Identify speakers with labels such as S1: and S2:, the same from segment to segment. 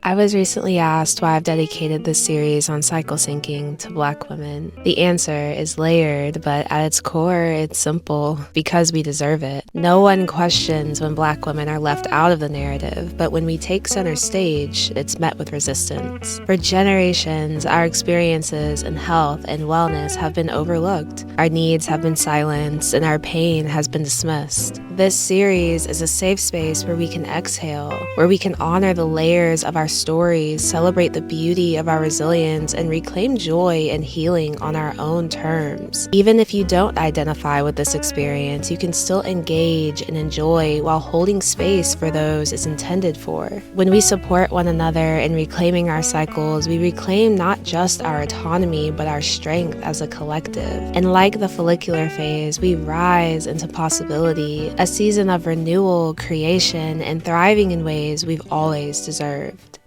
S1: I was recently asked why I've dedicated this series on cycle syncing to Black women. The answer is layered, but at its core, it's simple because we deserve it. No one questions when Black women are left out of the narrative, but when we take center stage, it's met with resistance. For generations, our experiences in health and wellness have been overlooked. Our needs have been silenced, and our pain has been dismissed. This series is a safe space where we can exhale, where we can honor the layers of our stories, celebrate the beauty of our resilience, and reclaim joy and healing on our own terms. Even if you don't identify with this experience, you can still engage and enjoy while holding space for those it's intended for. When we support one another in reclaiming our cycles, we reclaim not just our autonomy, but our strength as a collective. And like the follicular phase, we rise into possibility, a season of renewal, creation, and thriving in ways we've always deserved.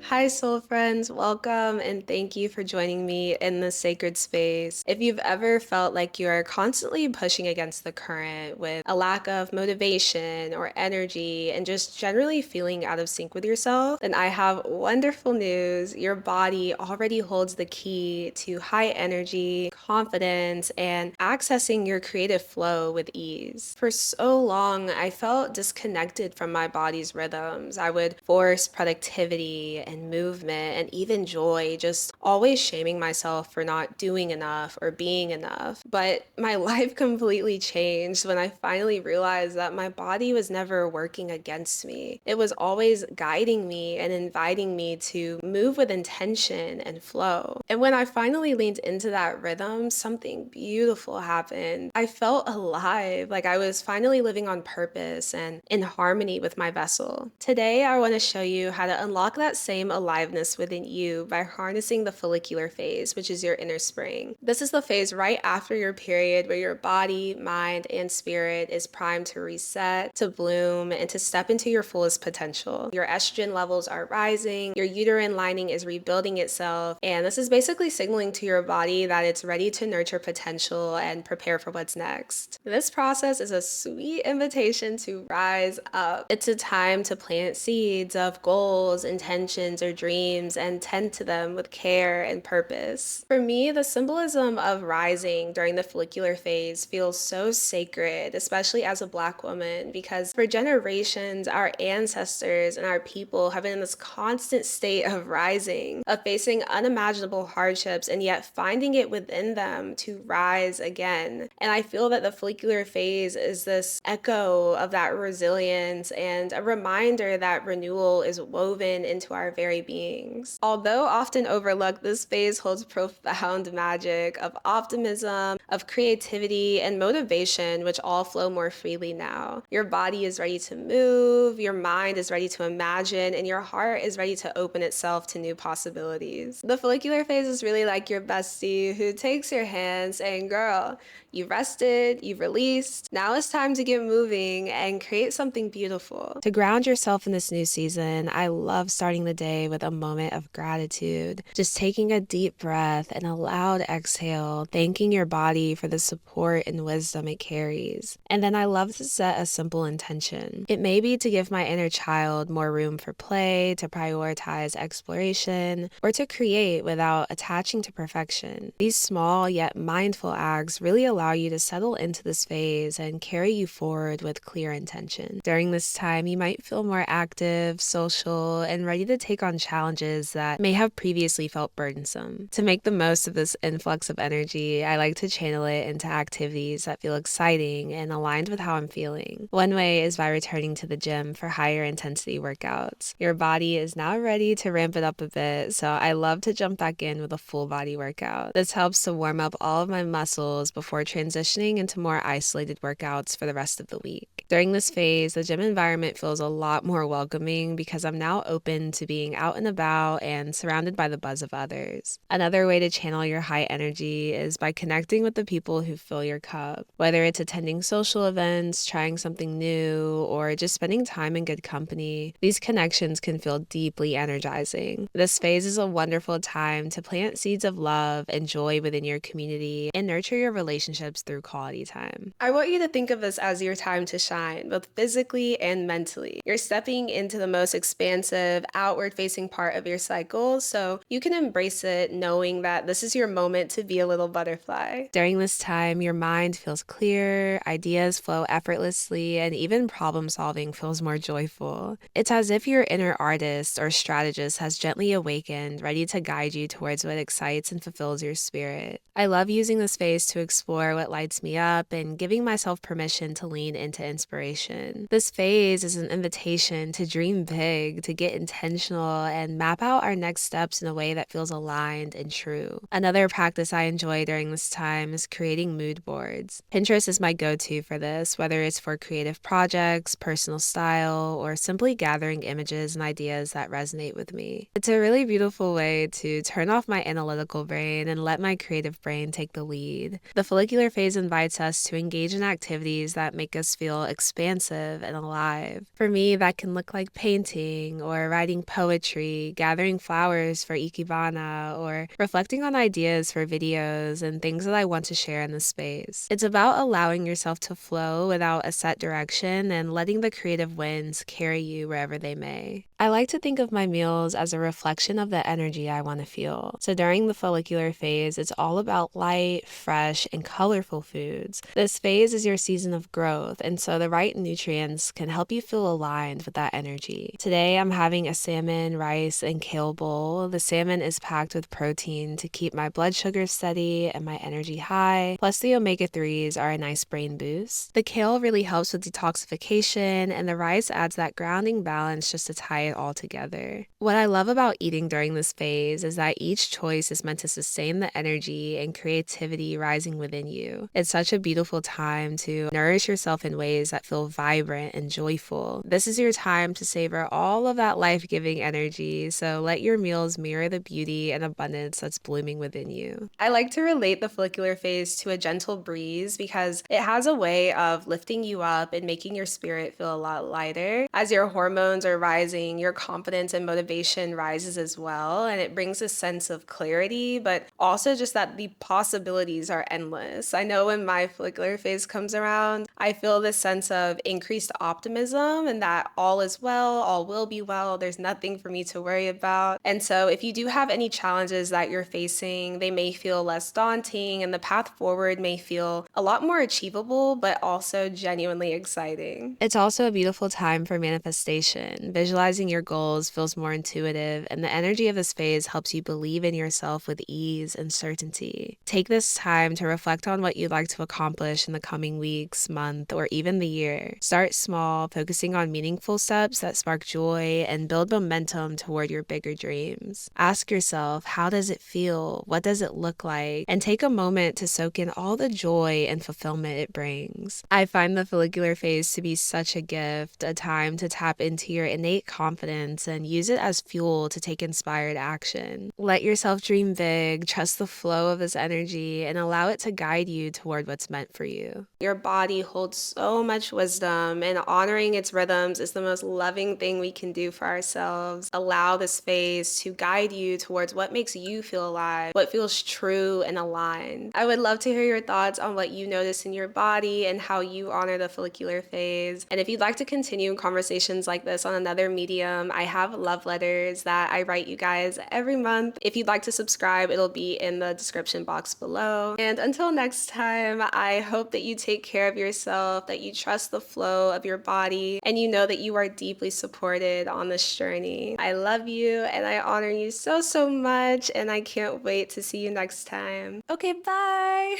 S1: Hi, soul friends. Welcome and thank you for joining me in this sacred space. If you've ever felt like you are constantly pushing against the current with a lack of motivation or energy and just generally feeling out of sync with yourself, then I have wonderful news. Your body already holds the key to high energy, confidence, and accessing your creative flow with ease. For so long, I felt disconnected from my body's rhythms. I would force productivity and movement and even joy, just always shaming myself for not doing enough or being enough. But my life completely changed when I finally realized that my body was never working against me. It was always guiding me and inviting me to move with intention and flow. And when I finally leaned into that rhythm, something beautiful happened. I felt alive, like I was finally living on purpose and in harmony with my vessel. Today, I want to show you how to unlock that same aliveness within you by harnessing the follicular phase, which is your inner spring. This is the phase right after your period where your body, mind, and spirit is primed to reset, to bloom, and to step into your fullest potential. Your estrogen levels are rising, your uterine lining is rebuilding itself, and this is basically signaling to your body that it's ready to nurture potential and prepare for what's next. This process is a sweet invitation to rise up. It's a time to plant seeds of goals, intentions, or dreams and tend to them with care and purpose. For me, the symbolism of rising during the follicular phase feels so sacred, especially as a Black woman, because for generations, our ancestors and our people have been in this constant state of rising, of facing unimaginable hardships and yet finding it within them to rise again. And I feel that the follicular phase is this echo of that resilience and a reminder that renewal is woven into our very beings. Although often overlooked, this phase holds profound magic of optimism, of creativity, and motivation, which all flow more freely now. Your body is ready to move, your mind is ready to imagine, and your heart is ready to open itself to new possibilities. The follicular phase is really like your bestie who takes your hand saying, girl, you've rested, you've released. Now it's time to get moving and create something beautiful. To ground yourself in this new season, I love starting the day with a moment of gratitude. Just taking a deep breath and a loud exhale, thanking your body for the support and wisdom it carries. And then I love to set a simple intention. It may be to give my inner child more room for play, to prioritize exploration, or to create without attaching to perfection. These small yet mindful acts really allow you to settle into this phase and carry you forward with clear intention. During this time, you might feel more active, social, and ready to take on challenges that may have previously felt burdensome. To make the most of this influx of energy, I like to channel it into activities that feel exciting and aligned with how I'm feeling. One way is by returning to the gym for higher intensity workouts. Your body is now ready to ramp it up a bit, so I love to jump back in with a full body workout. This helps to warm up all of my muscles before transitioning into more isolated workouts for the rest of the week. During this phase, the gym environment feels a lot more welcoming because I'm now open to being out and about and surrounded by the buzz of others. Another way to channel your high energy is by connecting with the people who fill your cup. Whether it's attending social events, trying something new, or just spending time in good company, these connections can feel deeply energizing. This phase is a wonderful time to plant seeds of love and joy within your community and nurture your relationships relationships through quality time. I want you to think of this as your time to shine, both physically and mentally. You're stepping into the most expansive, outward-facing part of your cycle, so you can embrace it knowing that this is your moment to be a little butterfly. During this time, your mind feels clear, ideas flow effortlessly, and even problem solving feels more joyful. It's as if your inner artist or strategist has gently awakened, ready to guide you towards what excites and fulfills your spirit. I love using this phase to explore what lights me up and giving myself permission to lean into inspiration. This phase is an invitation to dream big, to get intentional, and map out our next steps in a way that feels aligned and true. Another practice I enjoy during this time is creating mood boards. Pinterest is my go-to for this, whether it's for creative projects, personal style, or simply gathering images and ideas that resonate with me. It's a really beautiful way to turn off my analytical brain and let my creative brain take the lead. The follicular phase invites us to engage in activities that make us feel expansive and alive. For me, that can look like painting or writing poetry, gathering flowers for ikebana, or reflecting on ideas for videos and things that I want to share in the space. It's about allowing yourself to flow without a set direction and letting the creative winds carry you wherever they may. I like to think of my meals as a reflection of the energy I want to feel. So during the follicular phase, it's all about light, fresh, and colorful foods. This phase is your season of growth, and so the right nutrients can help you feel aligned with that energy. Today, I'm having a salmon, rice, and kale bowl. The salmon is packed with protein to keep my blood sugar steady and my energy high, plus the omega-3s are a nice brain boost. The kale really helps with detoxification, and the rice adds that grounding balance just to tie it all together. What I love about eating during this phase is that each choice is meant to sustain the energy and creativity rising within you. It's such a beautiful time to nourish yourself in ways that feel vibrant and joyful. This is your time to savor all of that life-giving energy, so let your meals mirror the beauty and abundance that's blooming within you. I like to relate the follicular phase to a gentle breeze because it has a way of lifting you up and making your spirit feel a lot lighter. As your hormones are rising, your confidence and motivation rises as well, and it brings a sense of clarity, but also just that the possibilities are endless. I know when my follicular phase comes around, I feel this sense of increased optimism and that all is well, all will be well, there's nothing for me to worry about. And so if you do have any challenges that you're facing, they may feel less daunting and the path forward may feel a lot more achievable, but also genuinely exciting. It's also a beautiful time for manifestation. Visualizing your goals feels more intuitive, and the energy of this phase helps you believe in yourself with ease and certainty. Take this time to reflect on what you'd like to accomplish in the coming weeks, month, or even the year. Start small, focusing on meaningful steps that spark joy and build momentum toward your bigger dreams. Ask yourself, how does it feel? What does it look like? And take a moment to soak in all the joy and fulfillment it brings. I find the follicular phase to be such a gift, a time to tap into your innate confidence and use it as fuel to take inspired action. Let yourself dream big, trust the flow of this energy, and allow it to guide you toward what's meant for you. Your body holds so much wisdom, and honoring its rhythms is the most loving thing we can do for ourselves. Allow this phase to guide you towards what makes you feel alive, what feels true and aligned. I would love to hear your thoughts on what you notice in your body and how you honor the follicular phase. And if you'd like to continue conversations like this on another medium, I have love letters that I write you guys every month. If you'd like to subscribe, it'll be in the description box below. And until next time, I hope that you take care of yourself, that you trust the flow of your body, and you know that you are deeply supported on this journey. I love you and I honor you so, so much, and I can't wait to see you next time. Okay, bye!